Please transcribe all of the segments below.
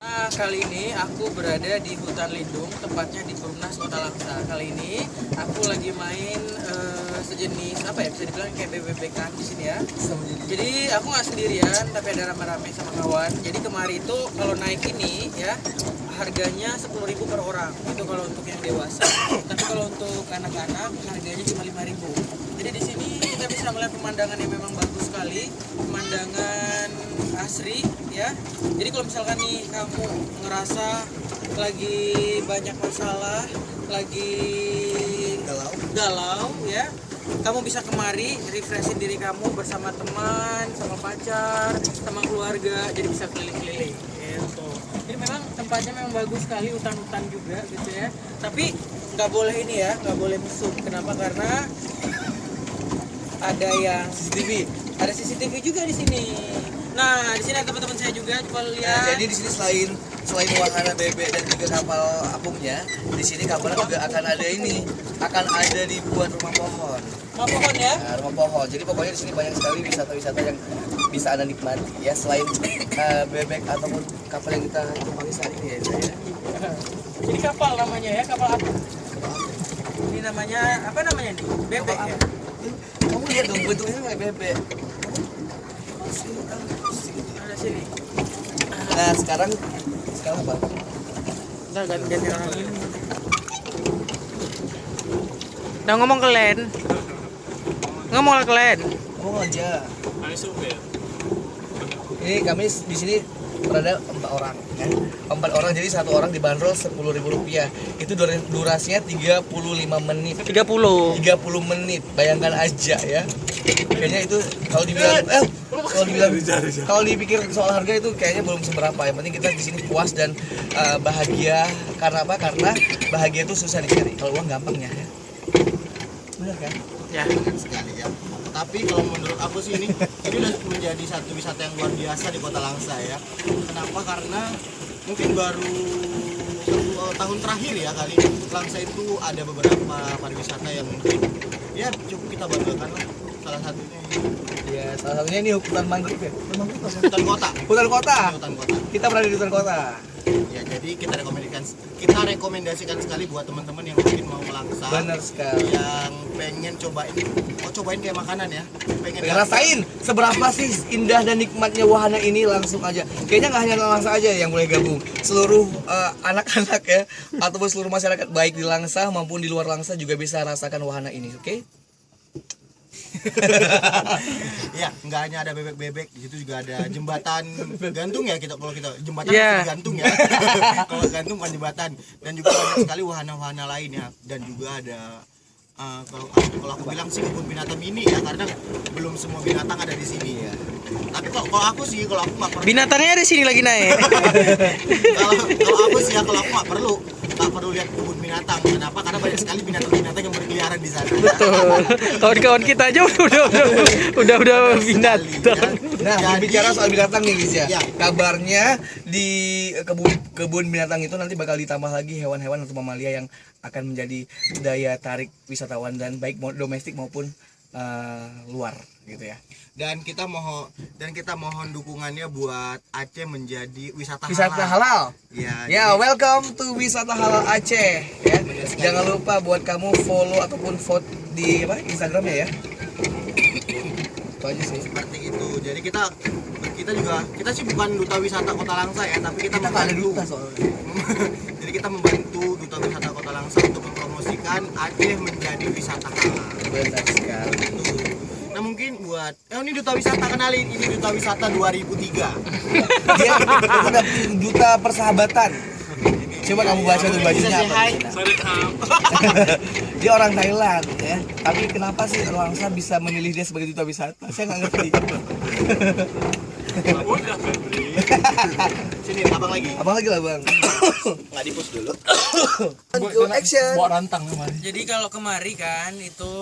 Nah, kali ini aku berada di hutan lindung, tepatnya di Perumnas Kota Langsa. Kali ini aku lagi main sejenis apa ya, bisa dibilang kayak BBBK di sini ya. Jadi aku nggak sendirian, tapi ada rame-rame sama kawan. Jadi kemarin itu kalau naik ini ya harganya 10.000 per orang. Itu kalau untuk yang dewasa. Tapi kalau untuk anak-anak harganya cuma 5.000. Jadi di sini kita bisa melihat pemandangan yang memang bagus sekali, pemandangan asri ya. Jadi kalau misalkan nih kamu ngerasa lagi banyak masalah, lagi galau ya, kamu bisa kemari refreshing diri kamu bersama teman, sama pacar, sama keluarga, jadi bisa keliling-keliling gitu. Jadi memang tempatnya memang bagus sekali, hutan-hutan juga gitu ya. Tapi nggak boleh ini ya, nggak boleh mesum. Kenapa? Karena ada yang ada CCTV juga di sini. Nah, di sini ada teman-teman saya juga, coba lihat. Nah, jadi di sini selain wahana bebek dan juga kapal apungnya, di sini kapal juga akan ada dibuat rumah pohon. Rumah pohon ya? Nah, rumah pohon. Jadi pokoknya di sini banyak sekali wisata-wisata yang bisa Anda nikmati ya, selain bebek ataupun kapal yang kita tumpangi saat ini ya. Ini kapal namanya ya, kapal apa? Ini namanya apa namanya nih? Bebek ya? Kamu lihat dong bentuknya kayak bebek. Ada sini. Nah, sekarang apa? Ntar ganti orang ini. Nah, ngomong ke Len. Ngomong ke Len. Ngomong aja. Ini kami di sini berada 4 orang kan? 4 orang, jadi satu orang dibanderol Rp10.000. Itu durasinya 35 menit. 30 menit. Bayangkan aja ya. Kayaknya itu kalau dipikir soal harga itu kayaknya belum seberapa. Yang penting kita di sini puas dan bahagia. Karena apa? Karena bahagia itu susah dicari. Kalau uang gampangnya ya. Benar kan? ya. Sekali ya. Tapi kalau menurut aku sih ini udah menjadi satu wisata yang luar biasa di Kota Langsa ya. Kenapa? Karena mungkin baru 1 tahun terakhir ya kali Langsa itu ada beberapa pariwisata yang mungkin ya cukup kita banggakan lah. Salah satunya Ya, salah satunya ini hutan mangrove ya. hutan kota. Hutan kota. Hutan kota. Kita berada di hutan kota. Ya, jadi kita rekomendasikan sekali buat teman-teman yang mungkin mau melangsa. Benar sekali. Yang pengen cobain kayak makanan ya. Pengen Rasain seberapa sih indah dan nikmatnya wahana ini, langsung aja. Kayaknya nggak hanya Langsa aja yang boleh gabung. Seluruh anak-anak ya, ataupun seluruh masyarakat baik di Langsa maupun di luar Langsa juga bisa rasakan wahana ini, oke? Ya, nggak hanya ada bebek-bebek, di situ juga ada jembatan gantung ya, kalau kita jembatan Yeah. masih gantung ya. Kalau gantung bukan jembatan, dan juga banyak sekali wahana-wahana lain ya, dan juga ada kalau aku bilang sih kebun binatang mini ya, karena belum semua binatang ada di sini ya. Tapi kalau aku nggak perlu. Binatangnya di sini lagi naik. kalau aku nggak perlu lihat kebun binatang. Kenapa? Karena banyak sekali binatang-binatang yang berkeliaran di sana. Betul. Kawan-kawan kita aja udah binatang. Nah, Jadi- berbicara soal binatang nih guys ya. Ya. Kabarnya di kebun binatang itu nanti bakal ditambah lagi hewan-hewan atau mamalia yang akan menjadi daya tarik wisatawan, dan baik domestik maupun luar gitu ya. Dan kita mohon dukungannya buat Aceh menjadi wisata halal. Ya, Ya, jadi- welcome to Wisata Halal Aceh ya. Jangan lupa buat kamu follow ataupun vote di Instagramnya ya. Itu aja sih. seperti itu. Jadi kita sih bukan duta wisata Kota Langsa ya, tapi kita Kita nggak ada membantu. duta soalnya. Jadi kita membantu duta wisata Kota Langsa untuk mempromosikan Aceh menjadi wisata halal. Benar sekali. Nah, mungkin buat ini duta wisata, kenalin, ini duta wisata 2003. Dia udah duta persahabatan. Coba kamu baca tuh bajunya Bisa say apa? hi. Dia orang Thailand ya. Tapi kenapa sih Langsa bisa memilih dia sebagai duta wisata? Saya nggak ngerti. Sini, abang lagi. Abang lagi lah bang. Nggak di-push dulu. Action. Jadi kalau kemari kan itu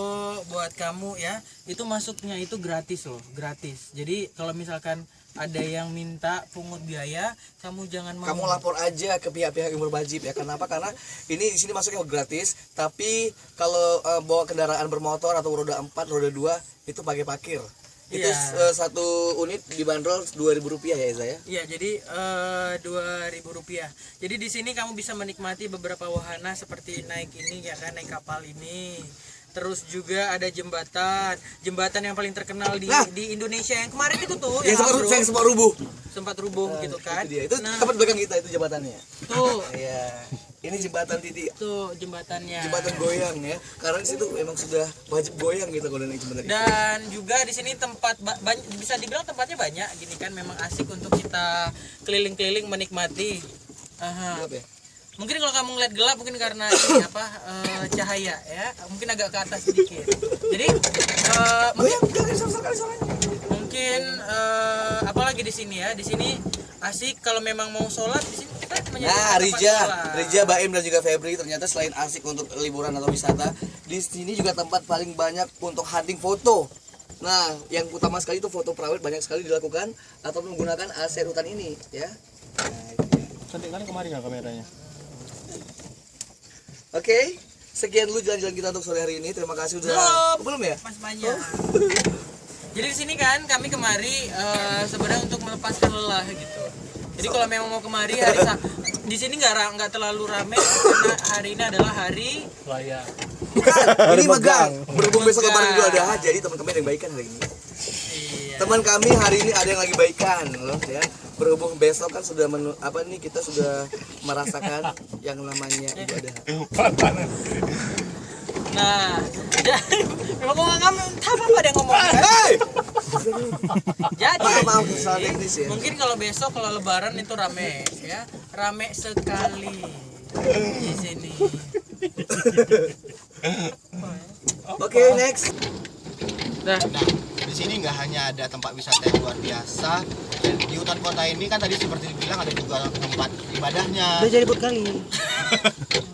buat kamu ya, itu masuknya itu gratis loh, gratis. Jadi kalau misalkan ada yang minta pungut biaya, kamu jangan mau. Kamu lapor aja ke pihak-pihak yang berwajib ya. Kenapa? Karena ini di sini masuknya gratis, tapi kalau bawa kendaraan bermotor atau roda 4, roda 2 itu pakai parkir. Itu satu unit dibanderol Rp2.000 ya Eza ya? Iya, jadi Rp2.000. Jadi di sini kamu bisa menikmati beberapa wahana seperti naik ini ya kan, naik kapal ini. Terus juga ada jembatan yang paling terkenal di Indonesia yang kemarin itu tuh Yang sempat rubuh. Sempat rubuh gitu kan. Itu dia. Itu tempat belakang kita itu jembatannya. Tuh. Iya. Ini jembatan Titi. Tuh jembatannya. Jembatan goyang ya. Karena di situ emang sudah wajib goyang gitu kalau naik jembatan. Dan juga di sini tempat bisa dibilang tempatnya banyak gini kan, memang asik untuk kita keliling-keliling menikmati. Gelap ya? Mungkin kalau kamu ngeliat gelap mungkin karena ini cahaya ya, mungkin agak ke atas sedikit. Jadi mungkin apalagi di sini ya, di sini asik kalau memang mau sholat di sini kita Rija, Baim dan juga Febri ternyata selain asik untuk liburan atau wisata, di sini juga tempat paling banyak untuk hunting foto. Nah, yang utama sekali itu foto private banyak sekali dilakukan atau menggunakan aset hutan ini ya. Cantik kali kemarin nggak kameranya? Oke, sekian dulu jalan-jalan kita untuk sore hari ini. Terima kasih udah. Belum ya? Mas banyak. Jadi di sini kan kami kemari sebenarnya untuk melepaskan lelah gitu. Jadi kalau memang mau kemari di sini nggak terlalu ramai karena hari ini adalah hari Raya. Bukan, ini megang. Berhubung besok lebaran Idul Adha, jadi teman-teman ada yang baikan hari ini. Iya. Teman kami hari ini ada yang lagi baikan loh ya. Berhubung besok kan sudah kita sudah merasakan yang namanya Idul Adha. Nah, memang kok nggak apa dia ngomong. Hey! Jadi Maaf kesalahan teknis ya. mungkin kalau besok kalau lebaran itu rame ya, rame sekali di sini. Oke, next. Nah, Di sini nggak hanya ada tempat wisata yang luar biasa, di hutan kota ini kan tadi seperti dibilang ada juga tempat ibadahnya. udah jadi buat kali.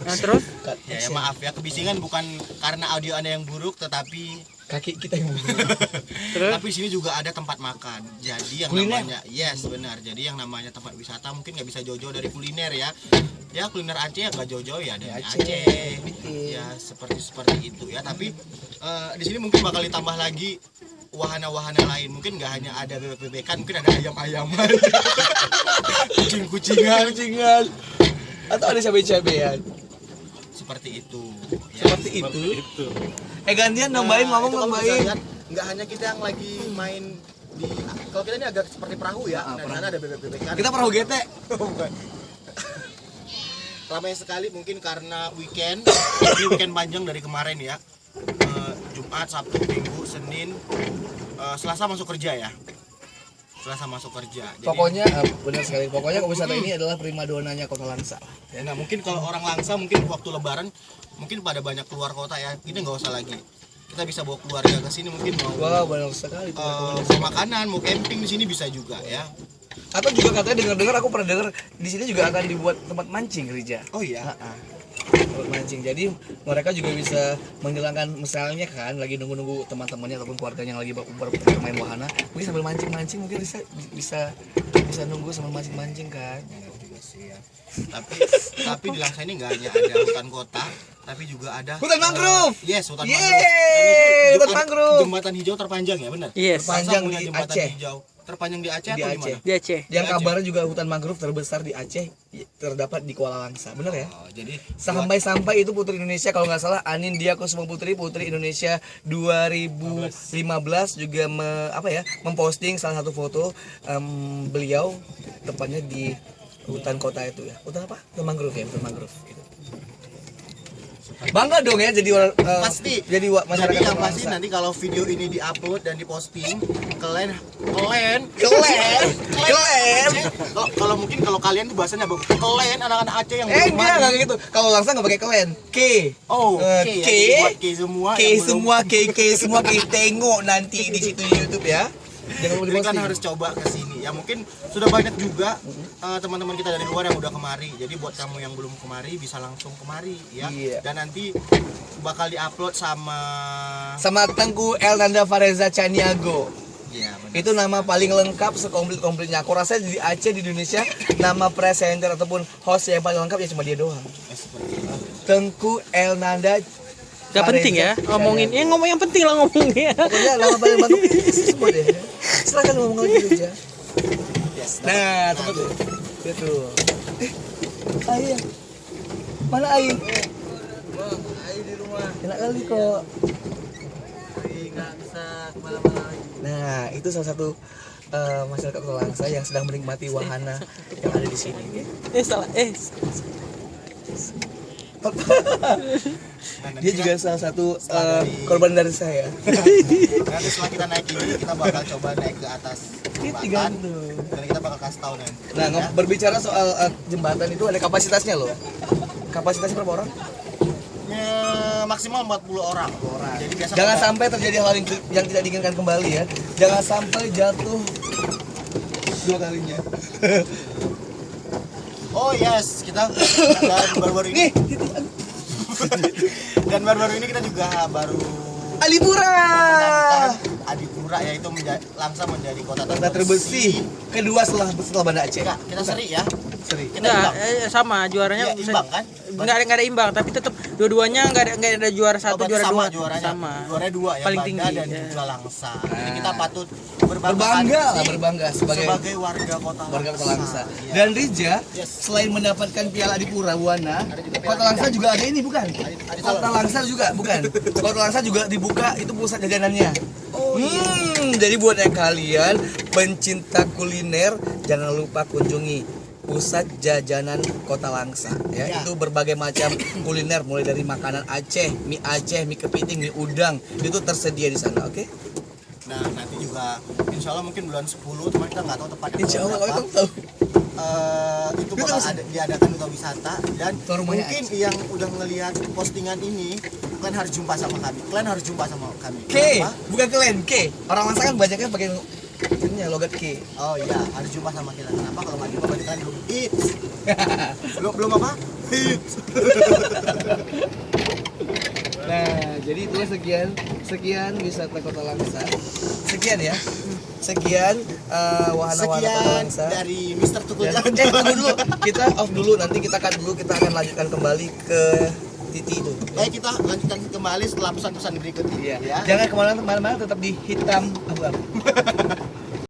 Nah terus? Ya maaf ya, kebisingan bukan karena audio Anda yang buruk, tetapi Kaki kita yang tapi sini juga ada tempat makan. Jadi yang kuliner. namanya benar. Jadi yang namanya tempat wisata mungkin nggak bisa jauh-jauh dari kuliner ya. Ya kuliner Aceh ya nggak jauh-jauh ya dari Aceh. Ya seperti itu ya. Tapi di sini mungkin bakal ditambah lagi wahana-wahana lain. Mungkin nggak hanya ada bebek-bebekan, mungkin ada ayam-ayaman, kucing-kucingan, atau ada cabai-cabean. seperti itu. Ya. Seperti itu. Gantian nambahin Nah, itu kalau bisa nambahin. lihat, nggak hanya kita yang lagi main di, kalau kita ini agak seperti perahu ya. Nah, di sana ada bebek-bebekan. Kita perahu GT. Bukan. Ramai sekali mungkin karena weekend panjang dari kemarin ya. Jumat, Sabtu, Minggu, Senin, Selasa masuk kerja ya. Jadi, Pokoknya benar sekali. Pokoknya wisata ini adalah primadonanya Kota Langsa. ya, nah mungkin kalau orang Langsa mungkin waktu Lebaran mungkin pada banyak keluar kota ya. Ini nggak usah lagi. Kita bisa bawa keluarga ke sini mungkin mau Wah, banyak sekali. mau makanan, mau camping di sini bisa juga ya. Atau juga katanya dengar aku pernah dengar di sini juga akan dibuat tempat mancing, Rija. Oh iya. Tempat mancing. Jadi mereka juga bisa menghilangkan misalnya kan lagi nunggu-nunggu teman-temannya ataupun keluarganya yang lagi bermain wahana, mungkin sambil mancing-mancing mungkin bisa nunggu sambil mancing-mancing kan. Ya. Tapi di Langsa ini nggak hanya ada hutan kota, tapi juga ada Hutan mangrove. Yes, hutan Yeay, mangrove. Dan itu hutan mangrove. Jembatan hijau terpanjang ya, benar? Yes. Terpanjang Langsa punya di jembatan Aceh. hijau terpanjang di Aceh Di atau Aceh. di mana? Di Aceh. Yang Aceh. kabarnya juga hutan mangrove terbesar di Aceh terdapat di Kuala Langsa, benar ya? Oh, jadi Sampai itu Putri Indonesia kalau nggak salah Anindya Kusuma Putri Indonesia 2015 juga memposting salah satu foto beliau tepatnya di hutan kota itu ya. Hutan apa? Hutan mangrove ya, hutan mangrove gitu. Bangga dong ya jadi pasti. jadi masyarakat Jadi yang Kuala pasti Langsa. nanti kalau video ini diupload dan diposting, kalian kalau mungkin kalau kalian tuh bahasanya bagus. Kalian anak-anak Aceh yang belum Enggak mandi. gitu. Kalau Langsa nggak pakai kelen. K. Oh, K. K. Ya, buat K semua. K yang belum- semua K semua K tengok nanti di situ di YouTube ya. Jangan lupa Jadi kan diposting. harus coba ke sini. Ya mungkin sudah banyak juga teman-teman kita dari luar yang udah kemari. Jadi buat kamu yang belum kemari bisa langsung kemari ya. Iya. Dan nanti bakal diupload sama Sama Tengku Elnanda Fareza Caniago. ya, benar. Itu nama paling lengkap sekomplit-komplitnya. Aku rasa di Aceh di Indonesia nama presenter ataupun host yang paling lengkap ya cuma dia doang. Seperti itu. Tengku Elnanda Gak penting ya ngomongin. Ya ngomong yang penting lah ngomongnya. Pokoknya lama balik batuk semua deh. Silakan ngomong lagi aja. Yes. Nah, teman tuh. Betul. Ayah. Mana Ayah? Bang, ayo di rumah. Enak kali kok. Nggak bisa kemana-mana lagi. Nah, itu salah satu masyarakat Kota Langsa yang sedang menikmati wahana yang ada di sini. Salah. Dia juga salah satu korban dari saya. Nanti setelah kita naik ini, kita bakal coba naik ke atas jembatan dan kita bakal kasih tahu nanti. Nah, berbicara soal jembatan itu ada kapasitasnya loh. Kapasitasnya berapa orang? Ya, maksimal 40 orang. Jadi biasa Jangan sampai terjadi hal yang tidak diinginkan kembali ya. Jangan sampai jatuh dua kalinya. Oh yes, kita dan baru-baru ini dan baru-baru ini kita juga baru Adipura. Adipura yaitu Langsa menjadi kota Terbersih kedua setelah Banda Aceh. Enggak, kita seri ya. Seri. Kita Enggak, imbang. sama juaranya Iya, imbang kan? Enggak ada imbang, tapi tetap dua-duanya enggak ada juara Oh, satu, berarti juara sama dua. juaranya. Sama. Juaranya dua ya, Paling Banda tinggi, dan ya. juga Langsa. Jadi kita patut Berbangga sebagai warga kota Kota Langsa. Iya. Dan Rija, Yes. selain mendapatkan Piala Adipura Buana, Kota Langsa juga ada ini bukan? Kota Langsa juga bukan? Kota Langsa juga dibuka itu pusat jajanannya. Oh iya. Jadi buat yang kalian pencinta kuliner, jangan lupa kunjungi pusat jajanan Kota Langsa ya. Ya. Itu berbagai macam kuliner mulai dari makanan Aceh, mie kepiting, mie udang itu tersedia di sana, oke? Nah, nanti juga insya Allah mungkin bulan 10, teman kita nggak tahu tepatnya Insya Allah bulan kami berapa. tahu. Itu bakal diadakan duta wisata dan Tuan rumahnya mungkin yang udah ngelihat postingan ini kalian harus jumpa sama kami. K, Kenapa? bukan kalian K. Orang Langsa kan banyaknya pakai ini logat K. Oh iya, harus jumpa sama kita. Kenapa? Kalau nggak jumpa berarti kalian belum hits. belum apa? Hits. Nah, jadi itu sekian wisata Kota Langsa. Sekian ya. Sekian wahana-wahana Kota Sekian Langsa. dari Mr. Tukul Dan, Jalan-Jalan. tunggu dulu. Kita off dulu, nanti kita cut dulu, kita akan lanjutkan kembali ke Titi itu. Baik, kita lanjutkan kembali setelah pesan-pesan berikut ini. Iya. Ya. Jangan kemana-mana, tetap di hitam abu-abu.